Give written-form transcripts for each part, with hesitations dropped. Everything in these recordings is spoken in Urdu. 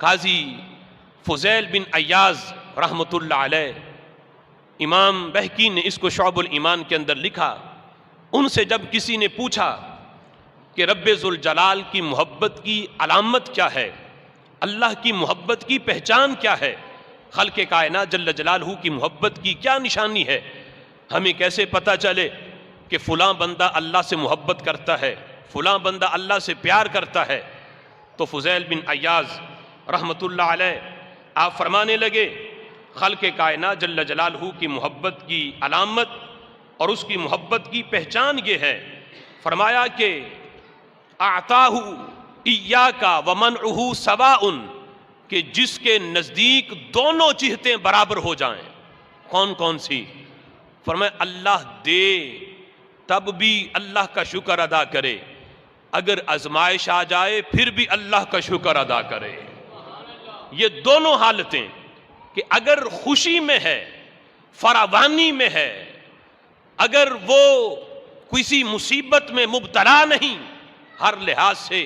قاضی فضیل بن عیاض رحمۃ اللہ علیہ، امام بہقی نے اس کو شعب الایمان کے اندر لکھا، ان سے جب کسی نے پوچھا کہ رب ذوالجلال کی محبت کی علامت کیا ہے، اللہ کی محبت کی پہچان کیا ہے، خالق کائنات جل جلالہ کی محبت کی کیا نشانی ہے، ہمیں کیسے پتہ چلے کہ فلاں بندہ اللہ سے محبت کرتا ہے، فلاں بندہ اللہ سے پیار کرتا ہے؟ تو فضیل بن عیاض رحمۃ اللہ علیہ آپ فرمانے لگے، خالق کائنات جل جلالہ کی محبت کی علامت اور اس کی محبت کی پہچان یہ ہے، فرمایا کہ اعطاہ ایاک ومنعہ سواء، کہ جس کے نزدیک دونوں جہتیں برابر ہو جائیں۔ کون کون سی؟ فرمایا اللہ دے تب بھی اللہ کا شکر ادا کرے، اگر آزمائش آ جائے پھر بھی اللہ کا شکر ادا کرے۔ یہ دونوں حالتیں کہ اگر خوشی میں ہے، فراوانی میں ہے، اگر وہ کسی مصیبت میں مبتلا نہیں، ہر لحاظ سے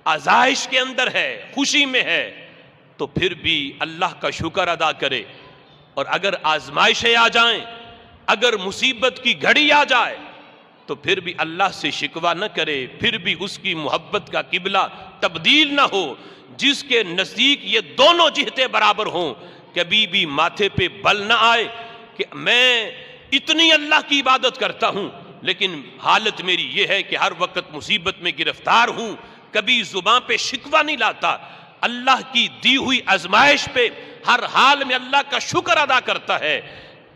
آزائش کے اندر ہے، خوشی میں ہے، تو پھر بھی اللہ کا شکر ادا کرے، اور اگر آزمائشیں آ جائیں، اگر مصیبت کی گھڑی آ جائے تو پھر بھی اللہ سے شکوہ نہ کرے، پھر بھی اس کی محبت کا قبلہ تبدیل نہ ہو۔ جس کے نزدیک یہ دونوں جہتیں برابر ہوں، کبھی بھی ماتھے پہ بل نہ آئے کہ میں اتنی اللہ کی عبادت کرتا ہوں لیکن حالت میری یہ ہے کہ ہر وقت مصیبت میں گرفتار ہوں، کبھی زبان پہ شکوہ نہیں لاتا، اللہ کی دی ہوئی آزمائش پہ ہر حال میں اللہ کا شکر ادا کرتا ہے۔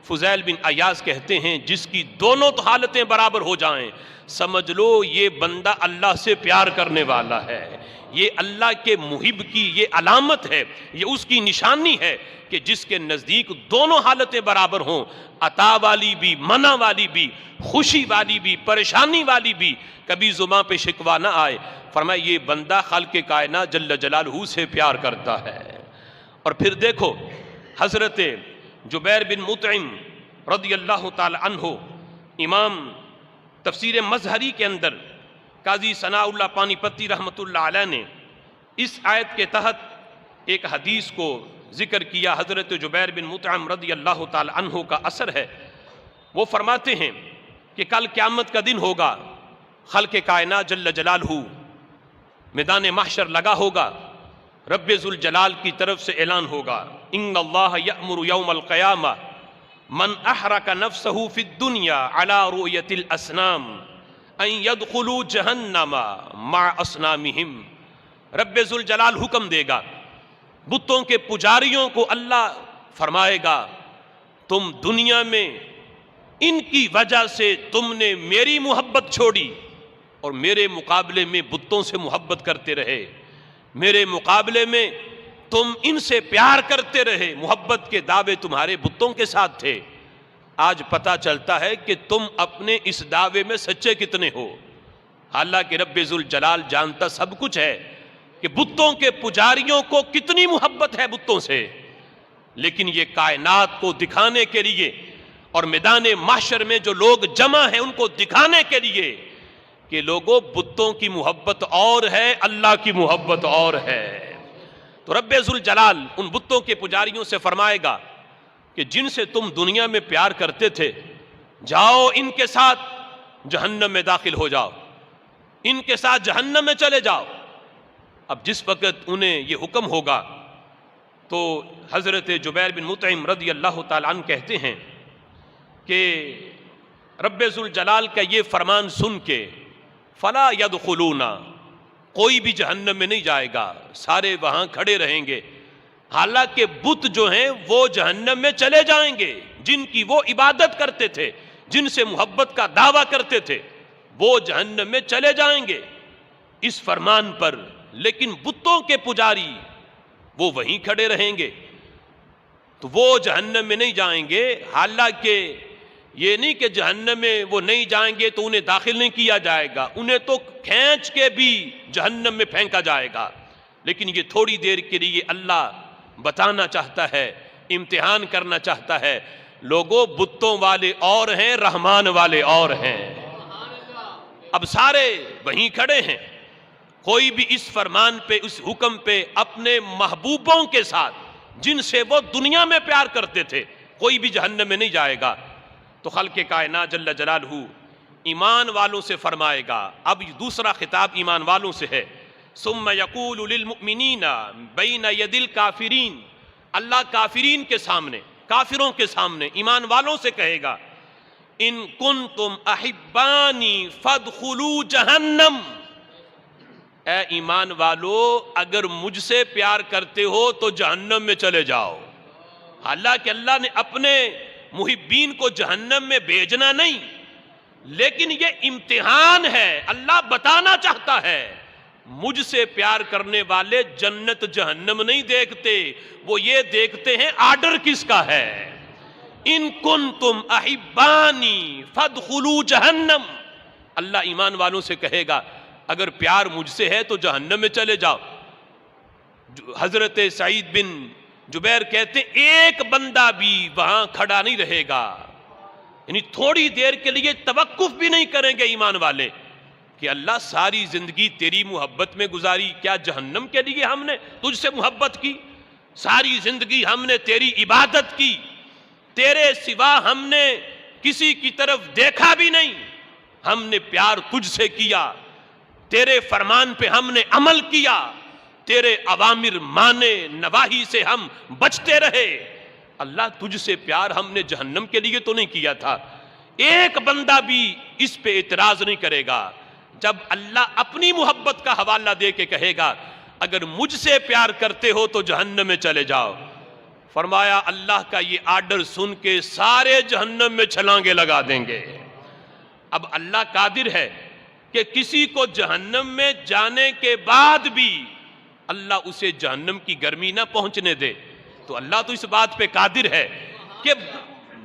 فضیل بن عیاض کہتے ہیں جس کی دونوں تو حالتیں برابر ہو جائیں، سمجھ لو یہ بندہ اللہ سے پیار کرنے والا ہے، یہ اللہ کے محب کی یہ علامت ہے، یہ اس کی نشانی ہے کہ جس کے نزدیک دونوں حالتیں برابر ہوں، عطا والی بھی، منع والی بھی، خوشی والی بھی، پریشانی والی بھی، کبھی زبان پہ شکوہ نہ آئے۔ فرمایا یہ بندہ خالق کائنات جل جلالہ سے پیار کرتا ہے۔ اور پھر دیکھو حضرت جبیر بن مطعم رضی اللہ تعالی عنہ، امام تفسیر مظہری کے اندر قاضی ثناء اللہ پانی پتی رحمۃ اللہ علیہ نے اس آیت کے تحت ایک حدیث کو ذکر کیا، حضرت جبیر بن مطعم رضی اللہ تعالی عنہ کا اثر ہے۔ وہ فرماتے ہیں کہ کل قیامت کا دن ہوگا، خالق کائنات جل جلالہ میدان محشر لگا ہوگا، رب ذوالجلال کی طرف سے اعلان ہوگا، ان اللہ یأمر یوم القیامہ من احرک نفسہ فی الدنیا علی رؤیت الاسنام ان یدخلوا جہنم مع اصنامہم۔ رب ذوالجلال حکم دے گا، بتوں کے پجاریوں کو اللہ فرمائے گا تم دنیا میں ان کی وجہ سے تم نے میری محبت چھوڑی اور میرے مقابلے میں بتوں سے محبت کرتے رہے، میرے مقابلے میں تم ان سے پیار کرتے رہے، محبت کے دعوے تمہارے بتوں کے ساتھ تھے، آج پتہ چلتا ہے کہ تم اپنے اس دعوے میں سچے کتنے ہو۔ حالانکہ رب ذوالجلال جانتا سب کچھ ہے کہ بتوں کے پجاریوں کو کتنی محبت ہے بتوں سے، لیکن یہ کائنات کو دکھانے کے لیے اور میدان محشر میں جو لوگ جمع ہیں ان کو دکھانے کے لیے کہ لوگوں بتوں کی محبت اور ہے، اللہ کی محبت اور ہے، تو رب ذوالجلال ان بتوں کے پجاریوں سے فرمائے گا کہ جن سے تم دنیا میں پیار کرتے تھے جاؤ ان کے ساتھ جہنم میں داخل ہو جاؤ، ان کے ساتھ جہنم میں چلے جاؤ۔ اب جس وقت انہیں یہ حکم ہوگا تو حضرت جبیر بن مطعم رضی اللہ تعالیٰ عنہ کہتے ہیں کہ رب ذوالجلال کا یہ فرمان سن کے فلا يدخلون، کوئی بھی جہنم میں نہیں جائے گا، سارے وہاں کھڑے رہیں گے، حالانکہ بت جو ہیں وہ جہنم میں چلے جائیں گے، جن کی وہ عبادت کرتے تھے، جن سے محبت کا دعویٰ کرتے تھے، وہ جہنم میں چلے جائیں گے اس فرمان پر، لیکن بتوں کے پجاری وہ وہیں کھڑے رہیں گے، تو وہ جہنم میں نہیں جائیں گے۔ حالانکہ یہ نہیں کہ جہنم میں وہ نہیں جائیں گے تو انہیں داخل نہیں کیا جائے گا، انہیں تو کھینچ کے بھی جہنم میں پھینکا جائے گا، لیکن یہ تھوڑی دیر کے لیے اللہ بتانا چاہتا ہے، امتحان کرنا چاہتا ہے، لوگوں بتوں والے اور ہیں، رحمان والے اور ہیں۔ اب سارے وہیں کھڑے ہیں، کوئی بھی اس فرمان پہ، اس حکم پہ اپنے محبوبوں کے ساتھ جن سے وہ دنیا میں پیار کرتے تھے، کوئی بھی جہنم میں نہیں جائے گا۔ تو خالق کائنات جل جلالہ ایمان والوں سے فرمائے گا۔ اب دوسرا خطاب ایمان والوں سے ہے۔ ثم یقول للمؤمنین بین ید الکافرین، اللہ کافرین کے سامنے، کافروں کے سامنے ایمان والوں سے کہے گا، ان کنتم احبانی فادخلوا جہنم، اے ایمان والو اگر مجھ سے پیار کرتے ہو تو جہنم میں چلے جاؤ۔ حالانکہ اللہ نے اپنے محبین کو جہنم میں بھیجنا نہیں، لیکن یہ امتحان ہے، اللہ بتانا چاہتا ہے مجھ سے پیار کرنے والے جنت جہنم نہیں دیکھتے، وہ یہ دیکھتے ہیں آرڈر کس کا ہے۔ ان کنتم احبانی فادخلوا جہنم، اللہ ایمان والوں سے کہے گا اگر پیار مجھ سے ہے تو جہنم میں چلے جاؤ۔ حضرت سعید بن جبیر کہتے ایک بندہ بھی وہاں کھڑا نہیں رہے گا، یعنی تھوڑی دیر کے لیے توقف بھی نہیں کریں گے ایمان والے کہ اللہ ساری زندگی تیری محبت میں گزاری، کیا جہنم کے لیے ہم نے تجھ سے محبت کی؟ ساری زندگی ہم نے تیری عبادت کی، تیرے سوا ہم نے کسی کی طرف دیکھا بھی نہیں، ہم نے پیار تجھ سے کیا، تیرے فرمان پہ ہم نے عمل کیا، تیرے اوامر مانے نواہی سے ہم بچتے رہے، اللہ تجھ سے پیار ہم نے جہنم کے لیے تو نہیں کیا تھا۔ ایک بندہ بھی اس پہ اعتراض نہیں کرے گا۔ جب اللہ اپنی محبت کا حوالہ دے کے کہے گا اگر مجھ سے پیار کرتے ہو تو جہنم میں چلے جاؤ، فرمایا اللہ کا یہ آرڈر سن کے سارے جہنم میں چھلانگے لگا دیں گے۔ اب اللہ قادر ہے کہ کسی کو جہنم میں جانے کے بعد بھی اللہ اسے جہنم کی گرمی نہ پہنچنے دے، تو اللہ تو اس بات پہ قادر ہے کہ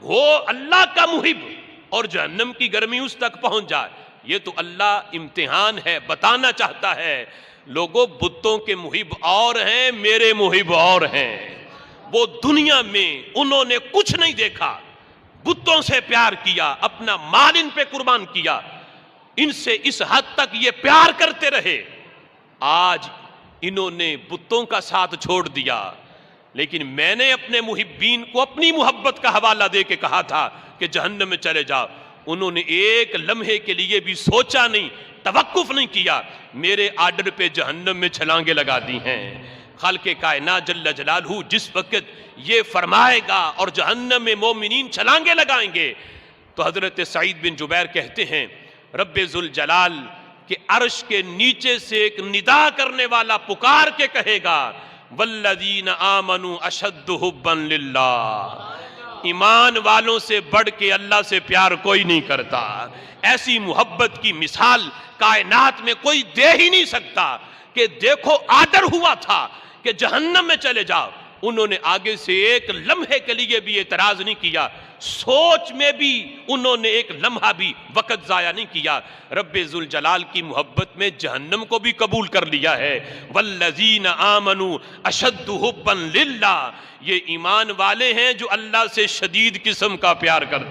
وہ اللہ کا محب اور جہنم کی گرمی اس تک پہنچ جائے۔ یہ تو اللہ امتحان ہے، بتانا چاہتا ہے لوگوں بتوں کے محب اور ہیں، میرے محب اور ہیں۔ وہ دنیا میں انہوں نے کچھ نہیں دیکھا، بتوں سے پیار کیا، اپنا مال ان پہ قربان کیا، ان سے اس حد تک یہ پیار کرتے رہے، آج انہوں نے بتوں کا ساتھ چھوڑ دیا۔ لیکن میں نے اپنے محبین کو اپنی محبت کا حوالہ دے کے کہا تھا کہ جہنم میں چلے جاؤ، انہوں نے ایک لمحے کے لیے بھی سوچا نہیں، توقف نہیں کیا، میرے آرڈر پہ جہنم میں چھلانگے لگا دی ہیں۔ خالق کائنات جل جلالہ جس وقت یہ فرمائے گا اور جہنم میں مومنین چھلانگے لگائیں گے تو حضرت سعید بن جبیر کہتے ہیں رب ذوالجلال کہ عرش کے نیچے سے ایک ندا کرنے والا پکار کے کہے گا والذین آمنوا اشد حبا للہ، ایمان والوں سے بڑھ کے اللہ سے پیار کوئی نہیں کرتا۔ ایسی محبت کی مثال کائنات میں کوئی دے ہی نہیں سکتا کہ دیکھو آرڈر ہوا تھا کہ جہنم میں چلے جاؤ، انہوں نے آگے سے ایک لمحے کے لیے بھی اعتراض نہیں کیا، سوچ میں بھی انہوں نے ایک لمحہ بھی وقت ضائع نہیں کیا۔ رب ذوالجلال کی محبت میں جہنم کو بھی قبول کر لیا ہے۔ والذین آمنوا اشد حبا للہ، یہ ایمان والے ہیں جو اللہ سے شدید قسم کا پیار کرتے ہیں۔